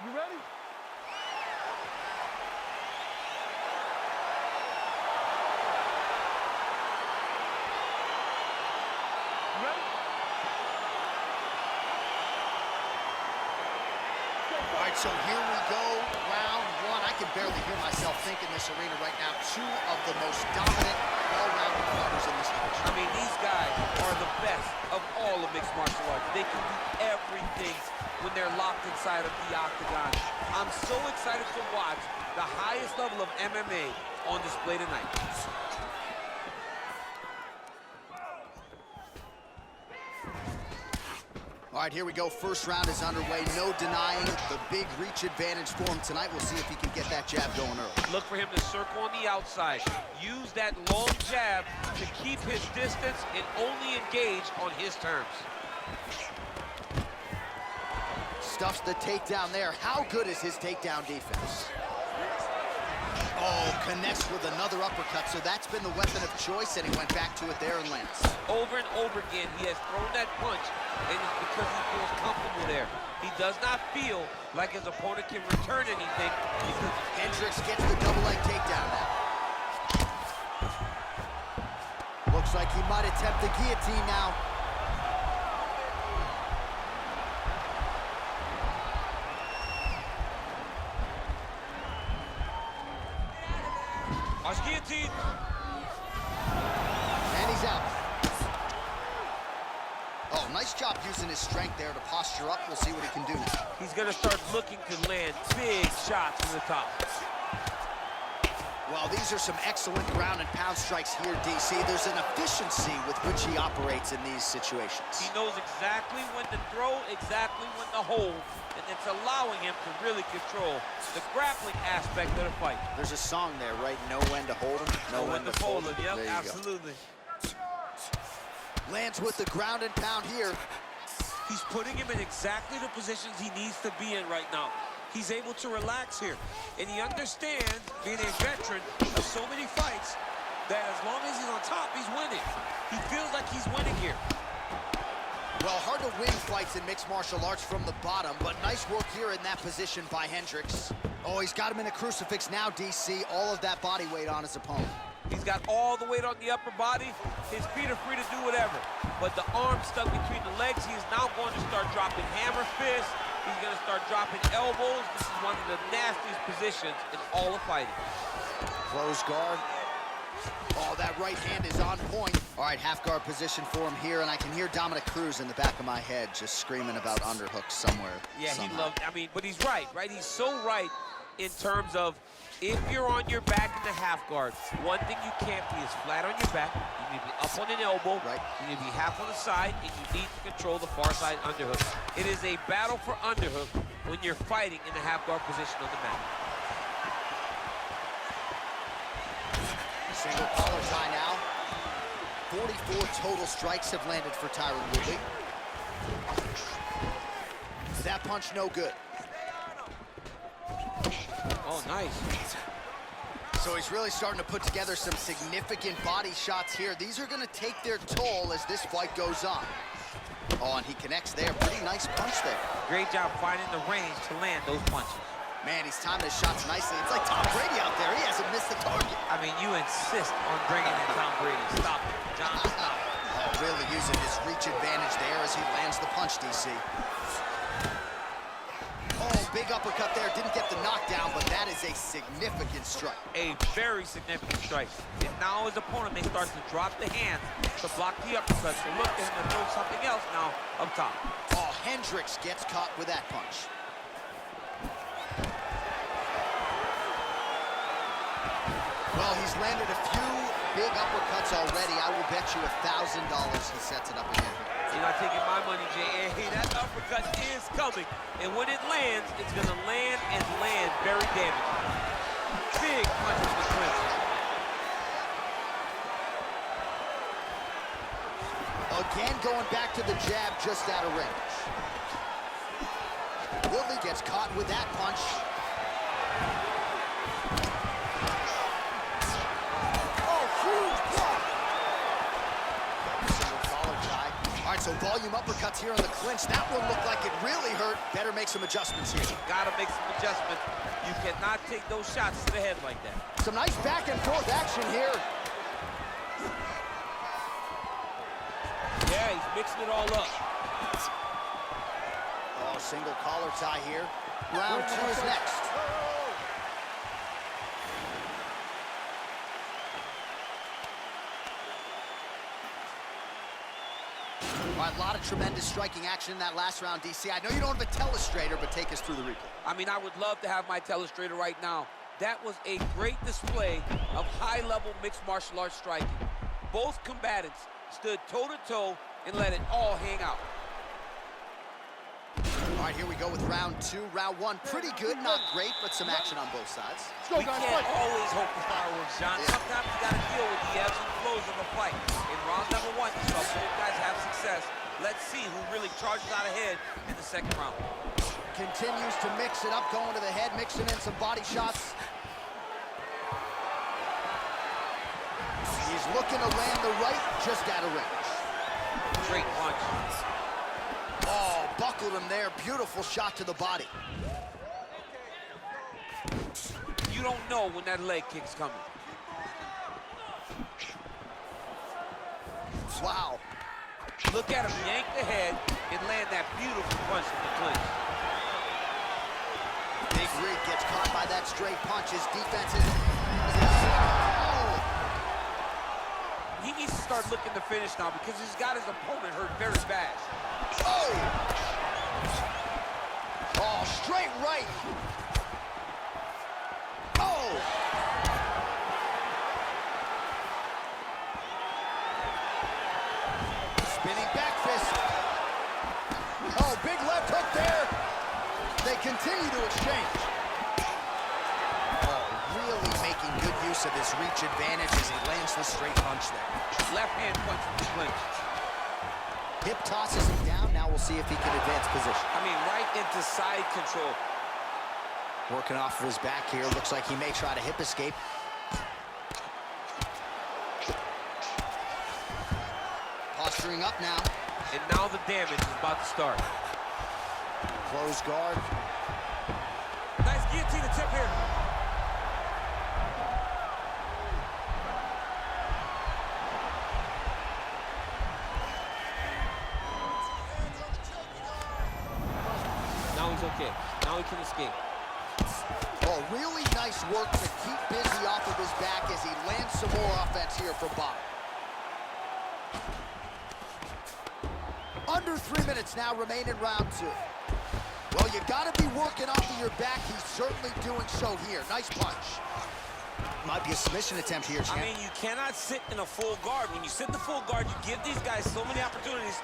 You ready? All right, so here we go, round one. I can barely hear myself think in this arena right now. Two of the most dominant, well-rounded fighters in this division. I mean, these guys are the best of all of mixed martial arts. They can do everything when they're locked inside of the octagon. I'm so excited to watch the highest level of MMA on display tonight. All right, here we go. First round is underway. No denying the big reach advantage for him tonight. We'll see if he can get that jab going early. Look for him to circle on the outside. Use that long jab to keep his distance and only engage on his terms. Stuffs the takedown there. How good is his takedown defense? Oh, connects with another uppercut, so that's been the weapon of choice, and he went back to it there and lands. Over and over again, he has thrown that punch, and it's because he feels comfortable there. He does not feel like his opponent can return anything. Because Hendricks gets the double leg takedown now. Looks like he might attempt the guillotine now. Guillotine. And he's out. Oh, nice job using his strength there to posture up. We'll see what he can do now. He's going to start looking to land big shots from the top. Well, these are some excellent ground and pound strikes here, DC. There's an efficiency with which he operates in these situations. He knows exactly when to throw, exactly when to hold, and it's allowing him to really control the grappling aspect of the fight. There's a song there, right? Know when to hold him, know when to fold him. Yep, absolutely. Lands with the ground and pound here. He's putting him in exactly the positions he needs to be in right now. He's able to relax here, and he understands, being a veteran of so many fights, that as long as he's on top, he's winning. He feels like he's winning here. Well, hard to win fights in mixed martial arts from the bottom, but nice work here in that position by Hendricks. Oh, he's got him in a crucifix now, DC. All of that body weight on his opponent. He's got all the weight on the upper body. His feet are free to do whatever. But the arm stuck between the legs, he is now going to start dropping hammer fists. He's going to start dropping elbows. This is one of the nastiest positions in all of fighting. Close guard. Oh, that right hand is on point. All right, half guard position for him here, and I can hear Dominic Cruz in the back of my head just screaming about underhooks somewhere. Yeah, somehow. he loved, I mean, but he's right? He's so right in terms of if you're on your back in the half guard, one thing you can't be is flat on your back. You need to be up on an elbow. Right. You need to be half on the side, and you need to control the far side underhook. It is a battle for underhook when you're fighting in the half guard position on the mat. Single collar tie now. 44 total strikes have landed for Tyron Woodley. That punch no good. Oh, nice. So he's really starting to put together some significant body shots here. These are going to take their toll as this fight goes on. Oh, and he connects there. Pretty nice punch there. Great job finding the range to land those punches. Man, he's timing his shots nicely. It's like Tom Brady out there. He hasn't missed the target. I mean, you insist on bringing in Tom Brady. Stop it, John, stop it. Oh, really using his reach advantage there as he lands the punch, DC. Oh, big uppercut there. Didn't get the knockdown, but that is a significant strike. A very significant strike. And now his opponent may start to drop the hand to block the uppercut. So look at him to throw something else now up top. Oh, Hendricks gets caught with that punch. Well, he's landed a few big uppercuts already. I will bet you $1,000 he sets it up again. You're not taking my money, Jay. Hey, that uppercut is coming. And when it lands, it's going to land and land very damaging. Big punches to the clinch. Again, going back to the jab just out of range. Woodley gets caught with that punch. So volume uppercuts here in the clinch. That one looked like it really hurt. Better make some adjustments here. Gotta make some adjustments. You cannot take those shots to the head like that. Some nice back and forth action here. Yeah, he's mixing it all up. Oh, single collar tie here. Round 2 is next. All right, a lot of tremendous striking action in that last round, DC. I know you don't have a telestrator, but take us through the replay. I mean, I would love to have my telestrator right now. That was a great display of high-level mixed martial arts striking. Both combatants stood toe-to-toe and let it all hang out. All right, here we go with round 2. Round 1, pretty good, not great, but some action on both sides. We can't always hope for fireworks, John. Yeah. Sometimes you gotta deal with the ebbs and flows of a fight. In round number 1, you saw both guys have success. Let's see who really charges out ahead in the second round. Continues to mix it up, going to the head, mixing in some body shots. He's looking to land the right, just out of range. Great punch. Oh, buckled him there. Beautiful shot to the body. You don't know when that leg kick's coming. Wow. Look at him yank the head and land that beautiful punch from the clinch. Big Rig gets caught by that straight punch. His defense is... Oh! He needs to start looking to finish now because he's got his opponent hurt very bad. Oh! Oh, straight right. Oh! Spinning back fist. Oh, big left hook there. They continue to exchange. Oh, really making good use of his reach advantage as he lands the straight punch there. Left hand punch from the clinch. Hip tosses him down. Now we'll see if he can advance position. I mean, right into side control. Working off of his back here. Looks like he may try to hip escape. Posturing up now. And now the damage is about to start. Close guard. Nice guillotine attempt here. Now he's okay. Now he can escape. Oh, really nice work to keep busy off of his back as he lands some more offense here from bottom. Under 3 minutes now remain in round 2. Well, you gotta be working off of your back. He's certainly doing so here. Nice punch. Might be a submission attempt here, champ. I mean, you cannot sit in a full guard. When you sit in the full guard, you give these guys so many opportunities.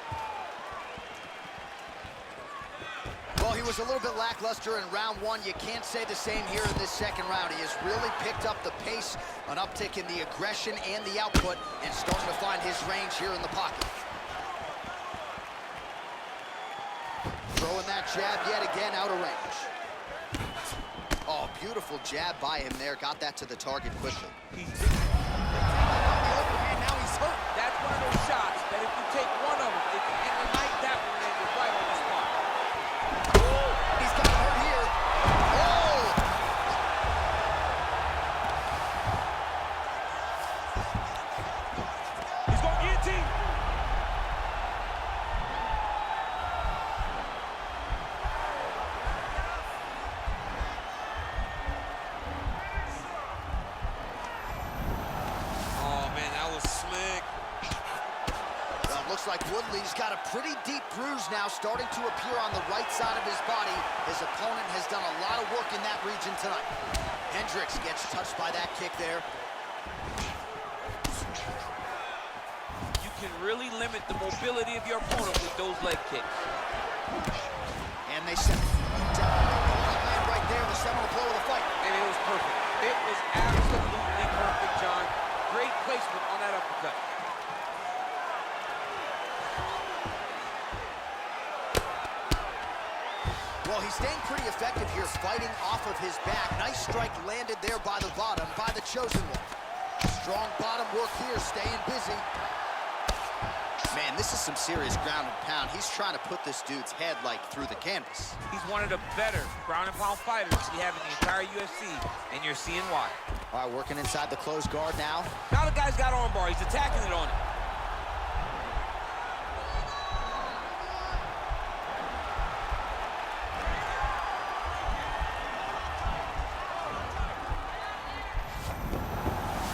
Well, he was a little bit lackluster in round 1. You can't say the same here in this second round. He has really picked up the pace, an uptick in the aggression and the output, and starting to find his range here in the pocket. Throwing that jab yet again out of range. Oh, beautiful jab by him there. Got that to the target quickly. He's Overhand, now he's hurt. That's one of those shots that if you take one of them, if you end the night, that one lands right on the spot. He's got hurt here. Oh! He's going guillotine. Oh, man, that was slick. Well, looks like Woodley's got a pretty deep bruise now starting to appear on the right side of his body. His opponent has done a lot of work in that region tonight. Hendricks gets touched by that kick there. You can really limit the mobility of your opponent with those leg kicks. And they set land right there, the seminal blow of the fight. And it was perfect. It was absolutely perfect, John. Great placement on that uppercut. Well, he's staying pretty effective here, fighting off of his back. Nice strike landed there by the bottom, by the chosen one. Strong bottom work here, staying busy. Man, this is some serious ground and pound. He's trying to put this dude's head, like, through the canvas. He's one of the better ground and pound fighters we have in the entire UFC, and you're seeing why. All right, working inside the closed guard now. Now the guy's got armbar. He's attacking it on it.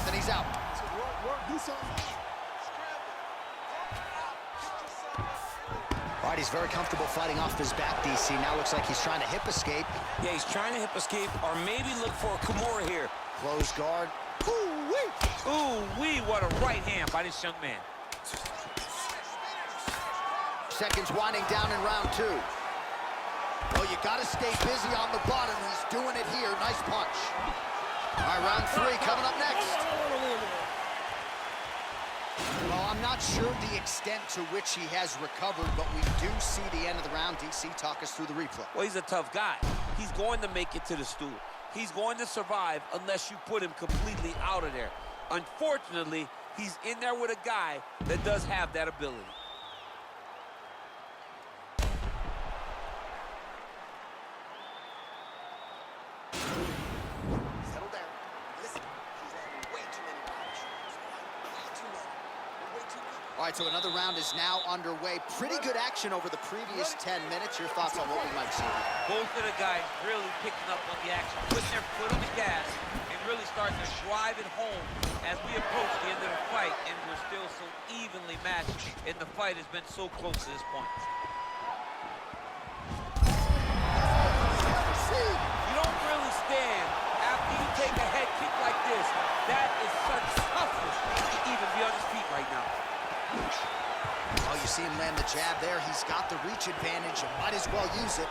Then he's out. Do something. All right, he's very comfortable fighting off his back, DC. Now looks like he's trying to hip escape. Yeah, he's trying to hip escape or maybe look for a Kimura here. Closed guard. Ooh-wee. Ooh-wee, what a right hand by this young man. Seconds winding down in round 2. Well, you got to stay busy on the bottom. He's doing it here. Nice punch. All right, round 3 coming up next. Well, I'm not sure the extent to which he has recovered, but we do see the end of the round. DC, talk us through the replay. Well, he's a tough guy. He's going to make it to the stool. He's going to survive unless you put him completely out of there. Unfortunately, he's in there with a guy that does have that ability. Settle down. Listen, he's having way too many body shots. Way too many. Way too many. All right, so another round is now underway. Pretty good action over the previous 10 minutes. Your thoughts on what we might see here? Both of the guys really picking up on the action, putting their foot on the gas, and really starting to drive it home as we approach the end of the fight, and we're still so evenly matched, and the fight has been so close to this point. You don't really stand after you take a head kick like this. That is such toughness to even be on his feet right now. Oh, you see him land the jab there. He's got the reach advantage. You might as well use it.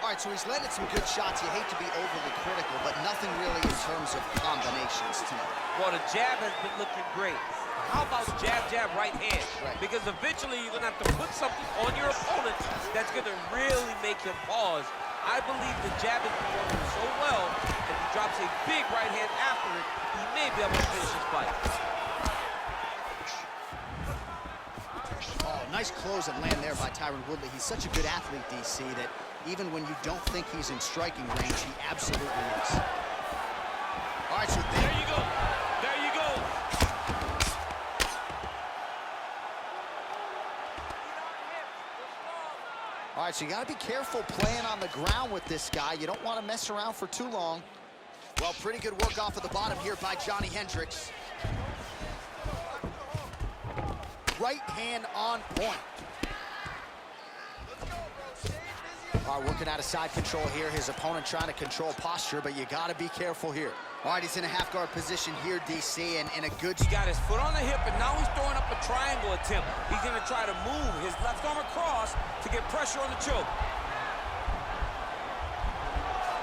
All right, so he's landed some good shots. You hate to be overly critical, but nothing really in terms of combinations tonight. Well, the jab has been looking great. How about jab, jab, right hand? Right. Because eventually you're going to have to put something on your opponent that's going to really make him pause. I believe the jab is performing so well, if he drops a big right hand after it, he may be able to finish his fight. Oh, nice close and land there by Tyron Woodley. He's such a good athlete, DC, that even when you don't think he's in striking range, he absolutely is. All right, so There you go. There you go. All right, so you got to be careful playing on the ground with this guy. You don't want to mess around for too long. Well, pretty good work off of the bottom here by Johny Hendricks. Right hand on point. All right, working out of side control here. His opponent trying to control posture, but you got to be careful here. All right, he's in a half guard position here, DC, and in a good... He got his foot on the hip, and now he's throwing up a triangle attempt. He's going to try to move his left arm across to get pressure on the choke.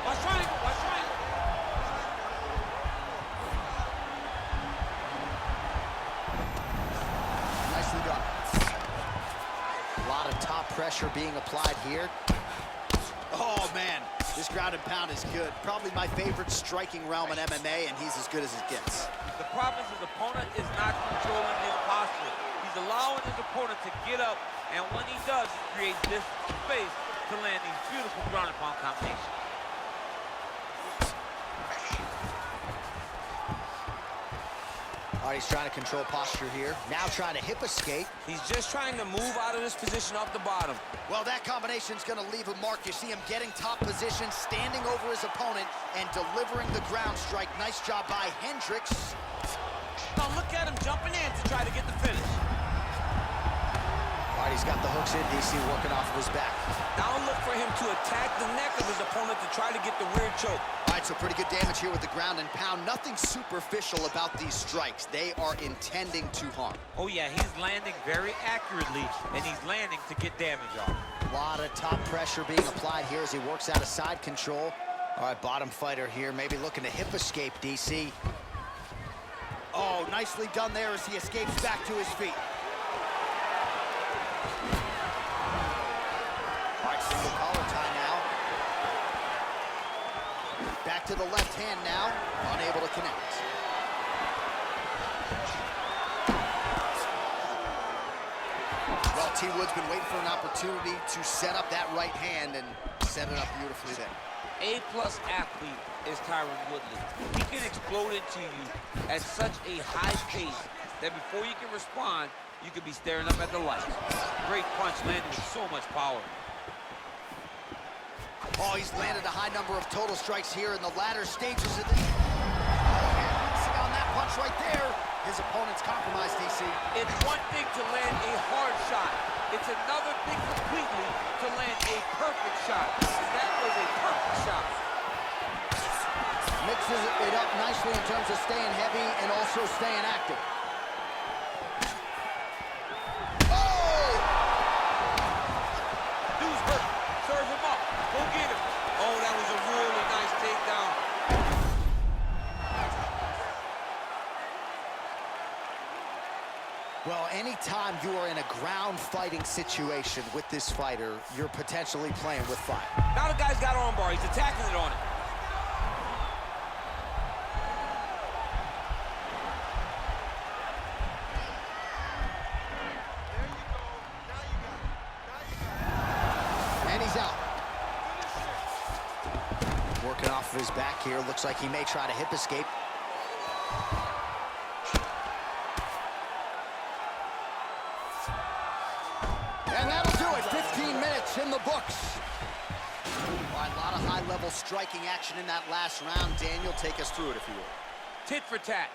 Watch triangle, watch triangle. Nicely done. A lot of top pressure being applied here. Oh, man, this ground and pound is good. Probably my favorite striking realm in MMA, and he's as good as it gets. The problem is his opponent is not controlling his posture. He's allowing his opponent to get up, and when he does, he creates this space to land these beautiful ground and pound combinations. All right, he's trying to control posture here. Now trying to hip escape. He's just trying to move out of this position off the bottom. Well, that combination's gonna leave a mark. You see him getting top position, standing over his opponent, and delivering the ground strike. Nice job by Hendricks. Now look at him jumping in to try to get the finish. All right, he's got the hooks in, DC, working off of his back. Now look for him to attack the neck of his opponent to try to get the rear choke. All right, so pretty good damage here with the ground and pound. Nothing superficial about these strikes. They are intending to harm. Oh yeah, he's landing very accurately, and he's landing to get damage off. A lot of top pressure being applied here as he works out of side control. All right, bottom fighter here, maybe looking to hip escape, DC. Oh, nicely done there as he escapes back to his feet. All right, single collar tie now. Back to the left hand now, unable to connect. T. Wood's been waiting for an opportunity to set up that right hand and set it up beautifully there. A-plus athlete is Tyron Woodley. He can explode into you at such a high pace that before you can respond, you could be staring up at the lights. Great punch landed with so much power. Oh, he's landed a high number of total strikes here in the latter stages of this. Oh, on that punch right there. His opponent's compromised, DC. It's one thing to land a hard shot. It's another thing completely to land a perfect shot. And that was a perfect shot. Mixes it up nicely in terms of staying heavy and also staying active. Oh! Dude's hurt. Serve him up. Go get him. Oh, that was a really nice takedown. Well, anytime you are in a ground fighting situation with this fighter, you're potentially playing with fire. Now the guy's got armbar. He's attacking it on it. And he's out. Working off of his back here. Looks like he may try to hip escape. And that'll do it. 15 minutes in the books. All right, a lot of high-level striking action in that last round. Daniel, take us through it, if you will. Tit for tat.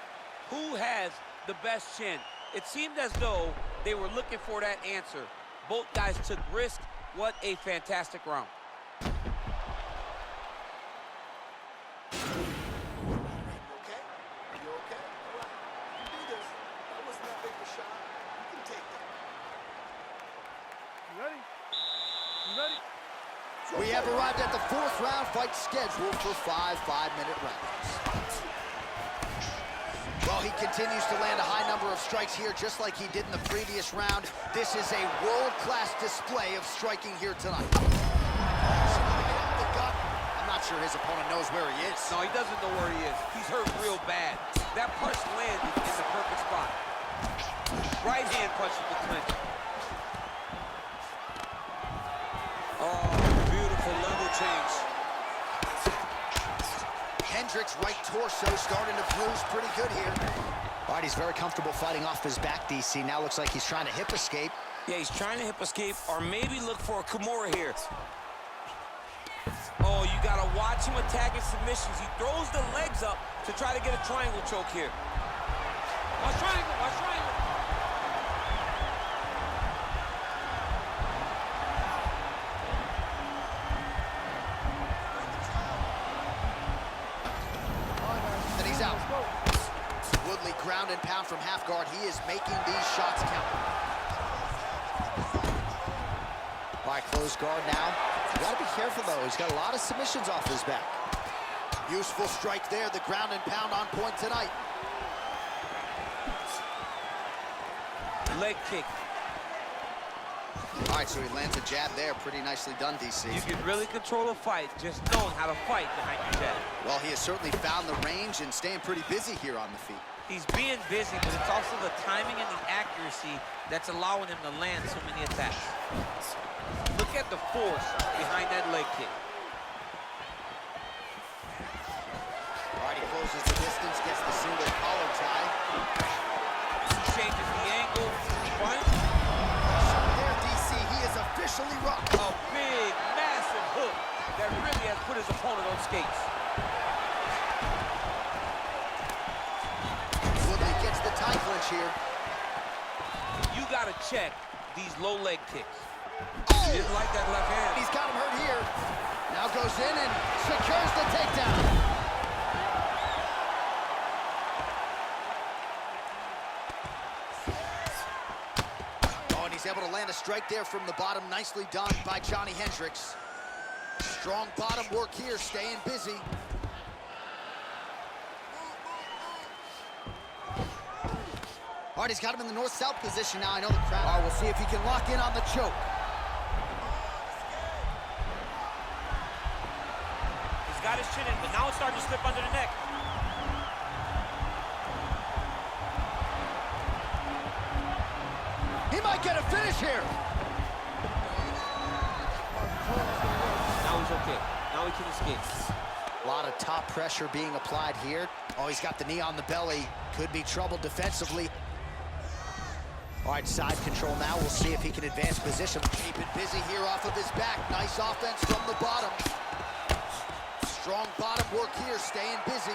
Who has the best chin? It seemed as though they were looking for that answer. Both guys took risk. What a fantastic round. You okay? You okay? All right. You can do this. That wasn't that big of a shot. You can take that. You ready? You ready? We have arrived at the fourth round fight scheduled for 5 5-minute rounds. Well, he continues to land a high number of strikes here, just like he did in the previous round. This is a world-class display of striking here tonight. I'm not sure his opponent knows where he is. No, he doesn't know where he is. He's hurt real bad. That punch landed in the perfect spot. Right hand punch in the clinch. Oh, beautiful level change. Hendricks' right torso starting to bruise pretty good here. All right, he's very comfortable fighting off his back, DC. Now looks like he's trying to hip escape. Yeah, he's trying to hip escape or maybe look for a Kimura here. Oh, you gotta watch him attacking submissions. He throws the legs up to try to get a triangle choke here. Watch triangle, watch triangle. And he's out. Woodley ground and pound from half guard. He is making these shots count. By close guard now. You gotta be careful though. He's got a lot of submissions off his back. Useful strike there. The ground and pound on point tonight. Leg kick. All right, so he lands a jab there. Pretty nicely done, DC. You can really control a fight just knowing how to fight behind your jab. Well, he has certainly found the range and staying pretty busy here on the feet. He's being busy, but it's also the timing and the accuracy that's allowing him to land so many attacks. Look at the force behind that leg kick. All right, he closes the distance, gets the single collar tie. He changes the angle. Punch. There, DC, he is officially rocked. A big, massive hook that really has put his opponent on skates. Woodley gets the tie clinch here. You gotta check these low leg kicks. Oh! He didn't like that left hand. He's got him hurt here. Now goes in and secures the takedown. Oh, and he's able to land a strike there from the bottom. Nicely done by Johny Hendricks. Strong bottom work here, staying busy. All right, he's got him in the north-south position now. I know the crowd. All right, we'll see if he can lock in on the choke. He's got his chin in, but now it's starting to slip under the neck. He might get a finish here. escape. A lot of top pressure being applied here. Oh, he's got the knee on the belly. Could be trouble defensively. All right, side control now. We'll see if he can advance position. Keep it busy here off of his back. Nice offense from the bottom. Strong bottom work here, staying busy.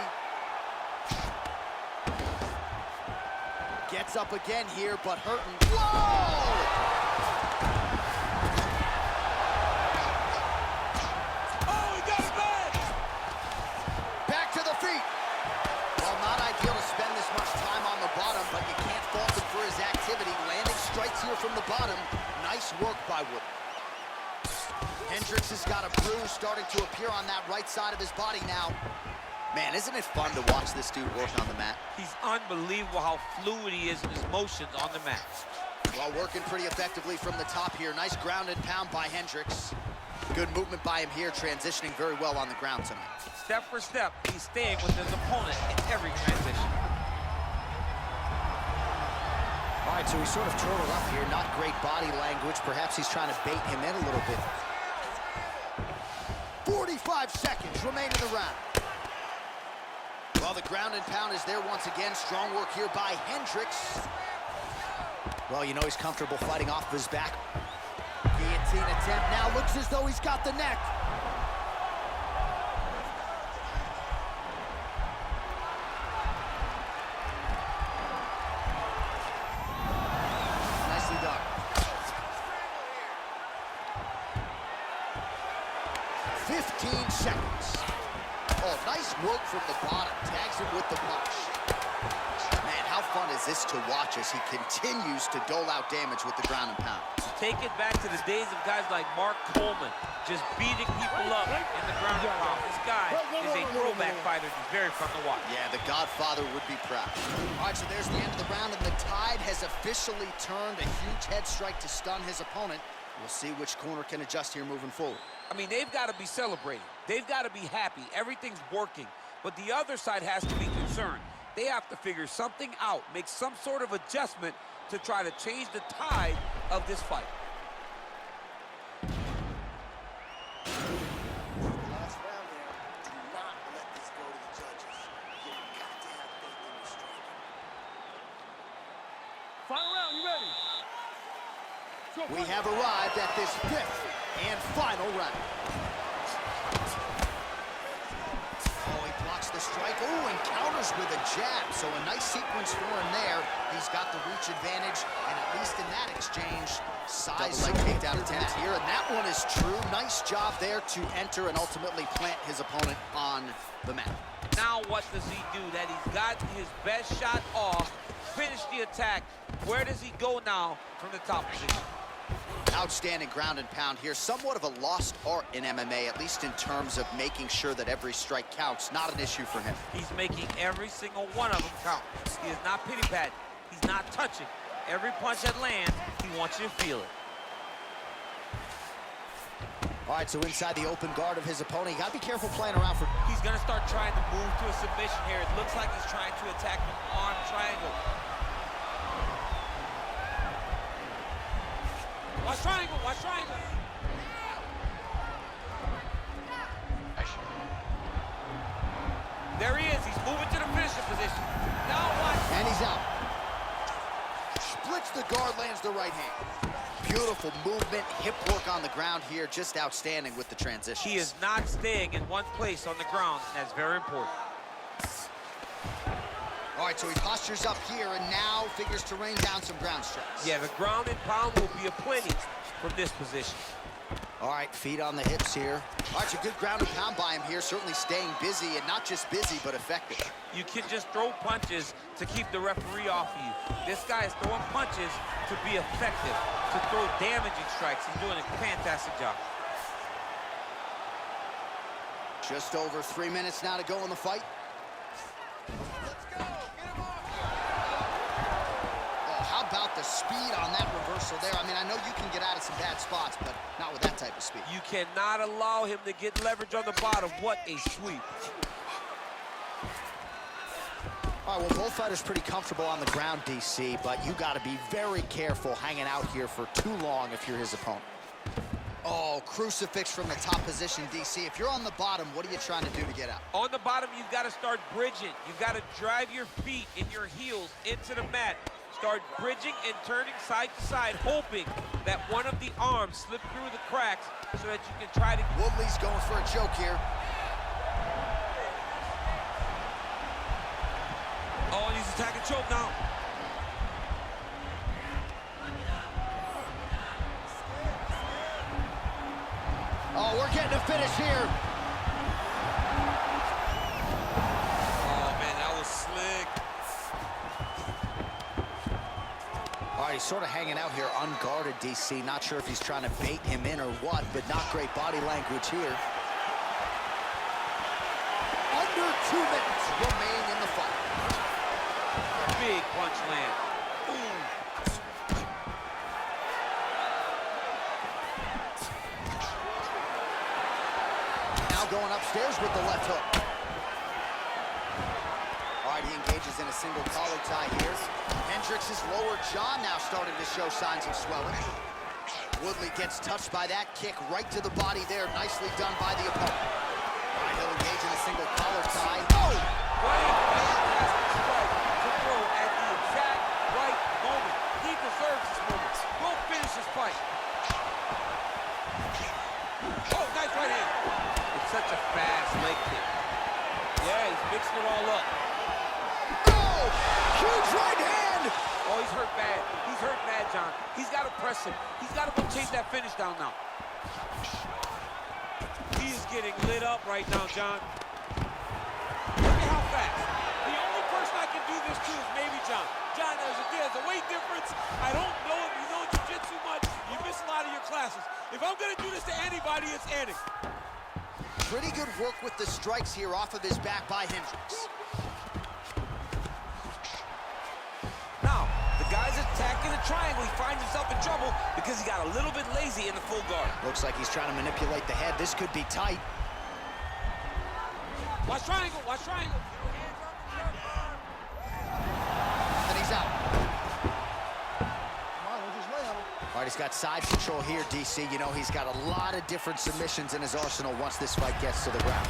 Gets up again here, but hurting. Whoa! But you can't fault him for his activity. Landing strikes here from the bottom. Nice work by Woodley. Hendricks has got a bruise starting to appear on that right side of his body now. Man, isn't it fun to watch this dude work on the mat? He's unbelievable how fluid he is in his motions on the mat. Well, working pretty effectively from the top here. Nice ground and pound by Hendricks. Good movement by him here, transitioning very well on the ground tonight. Step for step, he's staying with his opponent in every transition. All right, so he sort of turtled up here. Not great body language. Perhaps he's trying to bait him in a little bit. 45 seconds remain in the round. Well, the ground and pound is there once again. Strong work here by Hendricks. Well, you know he's comfortable fighting off of his back. Guillotine attempt now. Looks as though he's got the neck. Nicely done. 15 seconds. Oh, nice work from the bottom. Tags him with the punch. Man, how fun is this to watch as he continues to dole out damage with the ground and pound? Take it back to the days of guys like Mark Coleman, just beating people up in the ground and pound. This guy is a throwback fighter. He's very fun to watch. Yeah, the Godfather would be proud. All right, so there's the end of the round, and the tide has officially turned. A huge head strike to stun his opponent. We'll see which corner can adjust here moving forward. I mean, they've got to be celebrating. They've got to be happy. Everything's working. But the other side has to be concerned. They have to figure something out, make some sort of adjustment to try to change the tide of this fight. Last round there. Do not let this go to the judges. You've got to have faith in your striking. Final round, you ready? We have arrived at this fifth and final round. Oh, he blocks the strike. Oh, and counters with a jab. So a nice sequence for him there. He's got the reach advantage, and at least in that exchange, size leg takedown attempt here, and that one is true. Nice job there to enter and ultimately plant his opponent on the mat. Now what does he do? That he's got his best shot off, finish the attack. Where does he go now from the top position? Outstanding ground and pound here. Somewhat of a lost art in MMA, at least in terms of making sure that every strike counts. Not an issue for him. He's making every single one of them count. He is not pity-patting. He's not touching. Every punch that lands, he wants you to feel it. All right, so inside the open guard of his opponent, you got to be careful playing around for... He's going to start trying to move to a submission here. It looks like he's trying to attack him on triangle. Watch triangle, watch triangle. There he is, he's moving to the finishing position. Now watch. And he's out. Splits the guard, lands the right hand. Beautiful movement, hip work on the ground here, just outstanding with the transition. He is not staying in one place on the ground, and that's very important. All right, so he postures up here and now figures to rain down some ground strikes. Yeah, the ground and pound will be aplenty from this position. All right, feet on the hips here. All right, so good ground and pound by him here, certainly staying busy, and not just busy, but effective. You can just throw punches to keep the referee off of you. This guy is throwing punches to be effective, to throw damaging strikes. He's doing a fantastic job. Just over 3 minutes now to go in the fight. Let's go. Get him off here. Oh, how about the speed on that reversal there? I mean, I know you can get out of some bad spots, but not with that type of speed. You cannot allow him to get leverage on the bottom. What a sweep. All right, well, both fighters pretty comfortable on the ground, DC, but you got to be very careful hanging out here for too long if you're his opponent. Oh, crucifix from the top position, DC. If you're on the bottom, what are you trying to do to get out? On the bottom, you've got to start bridging. You've got to drive your feet and your heels into the mat. Start bridging and turning side to side, hoping that one of the arms slip through the cracks so that you can try to... Woodley's going for a choke here. Oh, and he's attacking choke now. Oh, we're getting a finish here. Oh, man, that was slick. All right, he's sort of hanging out here unguarded, DC. Not sure if he's trying to bait him in or what, but not great body language here. Under 2 minutes remain in the fight. Big punch land. Boom. Now going upstairs with the left hook. All right, he engages in a single collar tie here. Hendricks' lower jaw now starting to show signs of swelling. Woodley gets touched by that kick right to the body there. Nicely done by the opponent. All right, he'll engage in a single collar tie. Oh! What a fantastic strike to throw at the exact right moment. He deserves this moment. Go finish this fight. Oh, nice right hand. It's such a fast leg kick. Yeah, he's mixing it all up. Oh! Huge right hand! Oh, he's hurt bad. He's hurt bad, John. He's got to press him. He's got to go chase that finish down now. He is getting lit up right now, John. Look at how fast. The only person I can do this to is maybe John. John, there's a weight difference. I don't know if you know jiu-jitsu much. You miss a lot of your classes. If I'm going to do this to anybody, it's Andy. Pretty good work with the strikes here off of his back by Hendricks. Now, the guy's attacking the triangle. He finds himself in trouble because he got a little bit lazy in the full guard. Looks like he's trying to manipulate the head. This could be tight. Watch triangle, watch triangle. And he's out. All right, he's got side control here, DC. You know, he's got a lot of different submissions in his arsenal once this fight gets to the ground.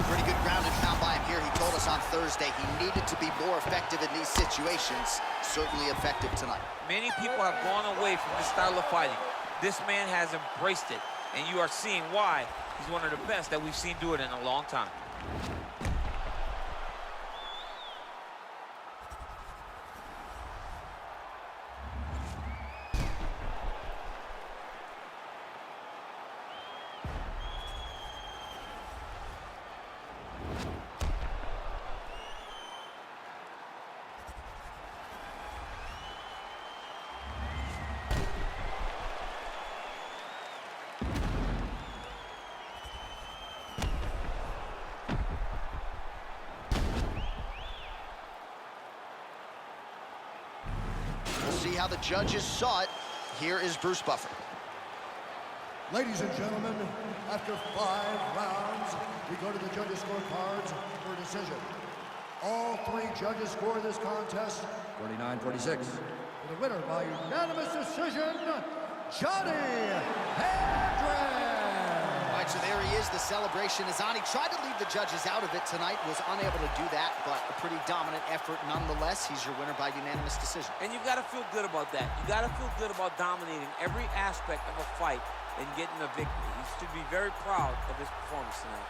Pretty good ground and pound by him here. He told us on Thursday he needed to be more effective in these situations. Certainly effective tonight. Many people have gone away from this style of fighting. This man has embraced it, and you are seeing why he's one of the best that we've seen do it in a long time. See how the judges saw it. Here is Bruce Buffer. Ladies and gentlemen, after 5 rounds, we go to the judges' scorecards for a decision. All 3 judges score this contest 49-46. For the winner by unanimous decision, Johny Hendricks. All right, so there he is, the celebration is on. He tried to leave the judges out of it tonight, was unable to do that, but a pretty dominant effort nonetheless. He's your winner by unanimous decision. And you've got to feel good about that. You got to feel good about dominating every aspect of a fight and getting a victory. You should be very proud of his performance tonight.